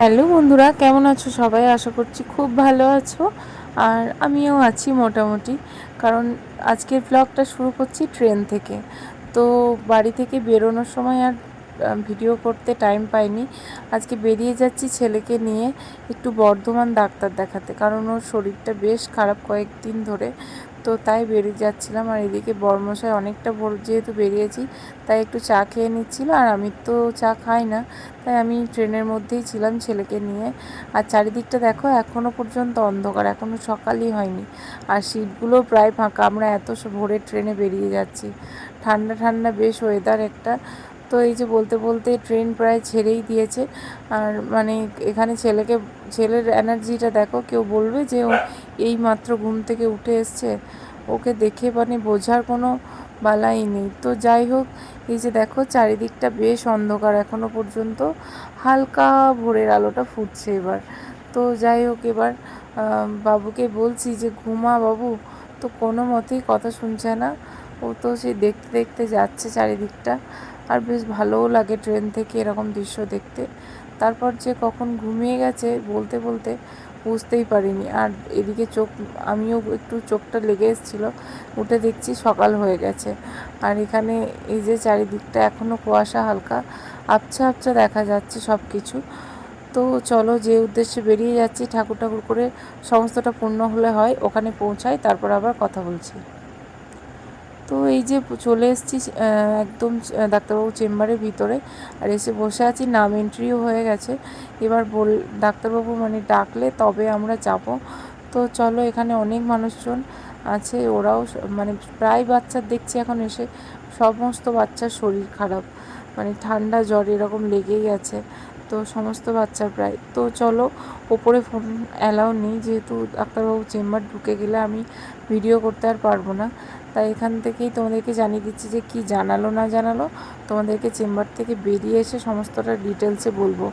Hello বন্ধুরা, কেমন আছো সবাই? আশা করছি খুব ভালো আছো। আর আমিও আছি মোটামুটি। কারণ আজকের ব্লগটা শুরু করছি ট্রেন থেকে। তো বাড়ি থেকে বেরোনোর সময় আর ভিডিও করতে টাইম পাইনি। আজকে বেরিয়ে যাচ্ছি ছেলেকে নিয়ে একটু বর্ধমান ডাক্তার দেখাতে, কারণ ওর শরীরটা বেশ খারাপ কয়েকদিন ধরে। তো তাই বেরিয়ে যাচ্ছিলাম। আর এদিকে বরমশাই অনেকটা ভোর যেহেতু বেরিয়েছি, তাই একটু চা খেয়ে নিচ্ছিল। আর আমি তো চা খাই না, তাই আমি ট্রেনের মধ্যেই ছিলাম ছেলেকে নিয়ে। আর চারিদিকটা দেখো, এখনও পর্যন্ত অন্ধকার, এখনও সকালই হয়নি। আর সিটগুলো প্রায় ফাঁকা। আমরা এত ভোরের ট্রেনে বেরিয়ে যাচ্ছি, ঠান্ডা ঠান্ডা বেশ ওয়েদার একটা। তো এই যে বলতে বলতে ট্রেন প্রায় ছেড়েই দিয়েছে। আর মানে এখানে ছেলের এনার্জিটা দেখো, কেউ বলবে যে ও এই মাত্র ঘুম থেকে উঠে এসছে। ওকে দেখে মানে বোঝার কোনো বালাই নেই। তো যাই হোক, এই যে দেখো চারিদিকটা বেশ অন্ধকার এখনও পর্যন্ত, হালকা ভোরের আলোটা ফুটছে এবার। তো যাই হোক, এবার বাবুকে বলছি যে ঘুমা বাবু, তো কোনো মতেই কথা শুনছে না। ও তো সেই দেখতে দেখতে যাচ্ছে চারিদিকটা। আর বেশ ভালোও লাগে ট্রেন থেকে এরকম দৃশ্য দেখতে। তারপর যে কখন ঘুমিয়ে গেছে বলতে বলতে বুঝতেই পারিনি। আর এদিকে আমিও একটু চোখটা লেগে এসেছিলো, উঠে দেখছি সকাল হয়ে গেছে। আর এখানে এই যে চারিদিকটা এখনও কুয়াশা, হালকা আবছা আবছা দেখা যাচ্ছে সব কিছু। তো চলো, যে উদ্দেশ্যে বেরিয়ে যাচ্ছি, ঠাকুর ঠাকুর করে সমস্তটা পূর্ণ হলে হয় ওখানে পৌঁছাই, তারপর আবার কথা বলছি। তো এই যে চলে এসেছি একদম ডাক্তারবাবু চেম্বারের ভিতরে। আর এসে বসে আছি, নাম এন্ট্রিও হয়ে গেছে। এবার ডাক্তারবাবু মানে ডাকলে তবে আমরা যাব। তো চলো, এখানে অনেক মানুষজন আছে, ওরাও মানে প্রায় বাচ্চার দেখছি এখন এসে, সমস্ত বাচ্চার শরীর খারাপ, মানে ঠান্ডা জ্বর এরকম লেগেই আছে। তো সমস্ত বাচ্চার প্রায়। তো চলো, ওপরে ফোন অ্যালাউ নেই, যেহেতু ডাক্তারবাবু চেম্বার ঢুকে গেলে আমি ভিডিও করতে আর পারবো না। তাই এখান থেকেই তোমাদেরকে জানিয়ে দিচ্ছি যে কি জানালো না জানালো, তোমাদেরকে চেম্বার থেকে বেরিয়ে এসে সমস্তটা ডিটেলসে বলবো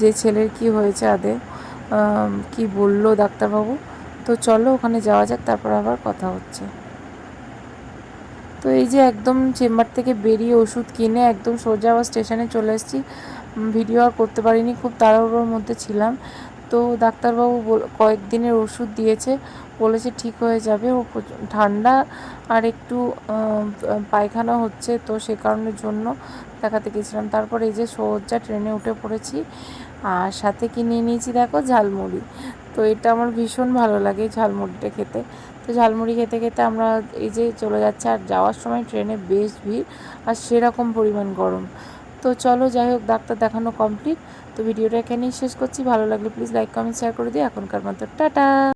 যে ছেলের কি হয়েছে আদে, কি বললো ডাক্তারবাবু। তো চলো ওখানে যাওয়া যাক, তারপর আবার কথা হচ্ছে। তো এই যে একদম চেম্বার থেকে বেরিয়ে ওষুধ কিনে একদম সোজা আবার স্টেশনে চলে এসেছি। ভিডিও আর করতে পারিনি, খুব তাড়াহুড়োর মধ্যে ছিলাম। তো ডাক্তারবাবু কয়েকদিনের ওষুধ দিয়েছে, বলেছে ঠিক হয়ে যাবে। ও ঠান্ডা আর একটু পায়খানা হচ্ছে, তো সে কারণের জন্য দেখাতে গেছিলাম। তারপর এই যে সোজা ট্রেনে উঠে পড়েছি। আর সাথে কি নিয়ে নিয়েছি দেখো, ঝালমুড়ি। তো এটা আমার ভীষণ ভালো লাগে ঝালমুড়িটা খেতে। তো ঝালমুড়ি খেতে খেতে আমরা এই যে চলে যাচ্ছে। আর যাওয়ার সময় ট্রেনে বেশ ভিড়, আর সেরকম পরিমাণ গরম। তো চলো, যাই হোক, ডাক্তার দেখানো কমপ্লিট। তো ভিডিওটা এখানেই শেষ করছি। ভালো লাগলে প্লিজ লাইক কমেন্ট শেয়ার করে দিও। এখনকার মতো টাটা।